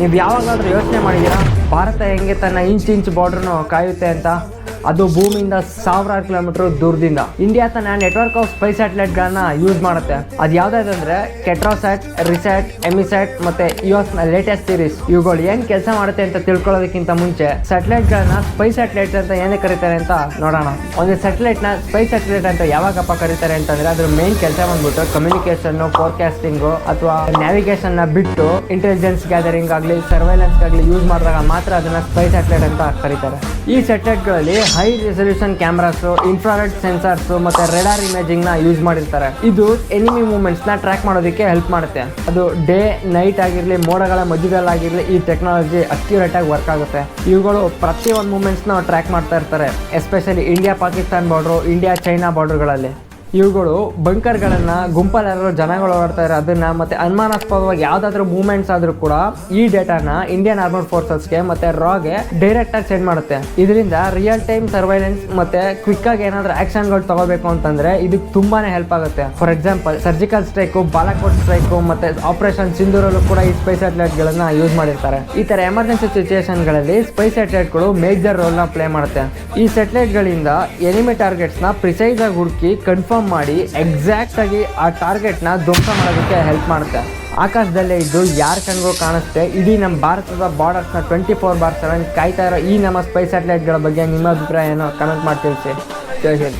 ನೀವು ಯಾವಾಗಾದ್ರೂ ಯೋಚನೆ ಮಾಡಿದ್ದೀರಾ ಭಾರತ ಹೆಂಗೆ ತನ್ನ ಇಂಚ್ ಬಾರ್ಡ್ರನ್ನು ಕಾಯುತ್ತೆ ಅಂತ? ಅದು ಭೂಮಿಯಿಂದ ಸಾವಿರಾರು ಕಿಲೋಮೀಟರ್ ದೂರದಿಂದ. ಇಂಡಿಯಾ ತನ್ನ ನೆಟ್ವರ್ಕ್ ಆಫ್ ಸ್ಪೇಸ್ ಸ್ಯಾಟಲೈಟ್ಗಳನ್ನ ಯೂಸ್ ಮಾಡುತ್ತೆ. ಅದು ಯಾವ್ದಾದ್ರೆ ಕೆಟ್ರೋಸ್ಯಾಟ್, ರಿಸ್ಯಾಟ್, ಎಮಿಸ್ಯಾಟ್ ಮತ್ತೆ US ನ ಲೇಟೆಸ್ಟ್ ಸೀರೀಸ್. ಇವುಗಳು ಏನ್ ಕೆಲಸ ಮಾಡುತ್ತೆ ಅಂತ ತಿಳ್ಕೊಳ್ಳೋದಕ್ಕಿಂತ ಮುಂಚೆ ಸ್ಯಾಟಲೈಟ್ಗಳನ್ನ ಸ್ಪೇಸ್ ಸ್ಯಾಟಲೈಟ್ಸ್ ಅಂತ ಏನೇ ಕರೀತಾರೆ ಅಂತ ನೋಡೋಣ. ಒಂದು ಸ್ಯಾಟಲೈಟ್ನ ಸ್ಪೇಸ್ ಸ್ಯಾಟಲೈಟ್ ಅಂತ ಯಾವಾಗಪ್ಪ ಕರೀತಾರೆ ಅಂತಂದ್ರೆ ಅದ್ರ ಮೇನ್ ಕೆಲಸ ಬಂದ್ಬಿಟ್ಟು ಕಮ್ಯುನಿಕೇಶನ್, ಫೋರ್ಕಾಸ್ಟಿಂಗ್ ಅಥವಾ ನ್ಯಾವಿಗೇಷನ್ ನ ಬಿಟ್ಟು ಇಂಟೆಲಿಜೆನ್ಸ್ ಗ್ಯಾದರಿಂಗ್ ಆಗಲಿ ಸರ್ವೈಲೆನ್ಸ್ ಆಗಲಿ ಯೂಸ್ ಮಾಡಿದಾಗ ಮಾತ್ರ ಅದನ್ನ ಸ್ಪೇಸ್ ಸ್ಯಾಟಲೈಟ್ ಅಂತ ಕರೀತಾರೆ. ಈ ಸ್ಯಾಟಲೈಟ್ಗಳಲ್ಲಿ high resolution cameras, infrared sensors ಮತ್ತೆ ರೆಡಾರ್ ಇಮೇಜಿಂಗ್ ನ ಯೂಸ್ ಮಾಡಿರ್ತಾರೆ. ಇದು ಎನಿಮಿ ಮೂವ್ಮೆಂಟ್ಸ್ ನ ಟ್ರ್ಯಾಕ್ ಮಾಡೋದಕ್ಕೆ ಹೆಲ್ಪ್ ಮಾಡುತ್ತೆ. ಅದು ಡೇ ನೈಟ್ ಆಗಿರ್ಲಿ, ಮೋಡಗಳ ಮಧ್ಯದಲ್ಲಾಗಿರ್ಲಿ ಈ ಟೆಕ್ನಾಲಜಿ ಅಕ್ಯುರೇಟ್ ಆಗಿ ವರ್ಕ್ ಆಗುತ್ತೆ. ಇವುಗಳು ಪ್ರತಿಯೊಂದು ಮೂವ್ಮೆಂಟ್ಸ್ ನ ಟ್ರ್ಯಾಕ್ ಮಾಡ್ತಾ ಇರ್ತಾರೆ, especially India Pakistan border, India China ಬಾರ್ಡರ್ಗಳಲ್ಲಿ. ಇವುಗಳು ಬಂಕರ್ಗಳನ್ನು ಗುಂಪಲ್ಲಾದ್ರೂ ಜನಗಳು ಓಡ್ತಾ ಇರೋ ಅದನ್ನ ಮತ್ತೆ ಅನುಮಾನಾಸ್ಪದವಾಗಿ ಯಾವುದಾದ್ರೂ ಮೂವ್ಮೆಂಟ್ಸ್ ಆದರೂ ಕೂಡ ಈ ಡೇಟಾನ ಇಂಡಿಯನ್ ಆರ್ಮಡ್ ಫೋರ್ಸಸ್ಗೆ ಮತ್ತೆ ರಾಗೆ ಡೈರೆಕ್ಟ್ ಆಗಿ ಸೆಂಡ್ ಮಾಡುತ್ತೆ. ಇದರಿಂದ ರಿಯಲ್ ಟೈಮ್ ಸರ್ವೈಲೆನ್ಸ್ ಮತ್ತೆ ಕ್ವಿಕ್ ಆಗಿ ಏನಾದ್ರೂ ಆಕ್ಷನ್ಗಳು ತಗೋಬೇಕು ಅಂತಂದ್ರೆ ಇದಕ್ಕೆ ತುಂಬಾನೇ ಹೆಲ್ಪ್ ಆಗುತ್ತೆ. For example surgical strike, Balakot strike ಮತ್ತೆ ಆಪರೇಷನ್ ಸಿಂಧೂರಲ್ಲೂ ಕೂಡ ಈ ಸ್ಪೇಸ್ ಸ್ಯಾಟಲೈಟ್ ಗಳನ್ನ ಯೂಸ್ ಮಾಡಿರ್ತಾರೆ. ಈ ತರ ಎಮರ್ಜೆನ್ಸಿ ಸಿಚುಯೇಷನ್ ಗಳಲ್ಲಿ ಸ್ಪೇಸ್ ಸ್ಯಾಟಲೈಟ್ ಗಳು ಮೇಜರ್ ರೋಲ್ ನ ಪ್ಲೇ ಮಾಡುತ್ತೆ. ಈ ಸ್ಯಾಟಲೈಟ್ ಗಳಿಂದ ಎನಿಮಿ ಟಾರ್ಗೆಟ್ಸ್ ನ ಪ್ರಿಸೈಸ್ ಆಗಿ ಹುಡುಕಿ ಕನ್ಫರ್ಮ್ ಮಾಡಿ ಎಕ್ಸಾಕ್ಟ್ ಆಗಿ ಆ ಟಾರ್ಗೆಟ್ ನ ಧ್ವಂಸ ಮಾಡೋದಕ್ಕೆ ಹೆಲ್ಪ್ ಮಾಡುತ್ತೆ. ಆಕಾಶದಲ್ಲೇ ಇದ್ದು ಯಾರ ಕಣ್ಗೂ ಕಾಣಿಸುತ್ತೆ ಇಡೀ ನಮ್ಮ ಭಾರತದ ಬಾರ್ಡರ್ಸ್ನ 24/7 ಕಾಯ್ತಾ ಇರೋ ಈ ನಮ್ಮ ಸ್ಪೇಸ್ ಸ್ಯಾಟಲೈಟ್ಗಳ ಬಗ್ಗೆ ನಿಮ್ಮ ಅಭಿಪ್ರಾಯ ಏನೋ ಕಮೆಂಟ್ ಮಾಡಿ ತಿಳಿಸಿ. ಜೈ ಹಿಂದ್.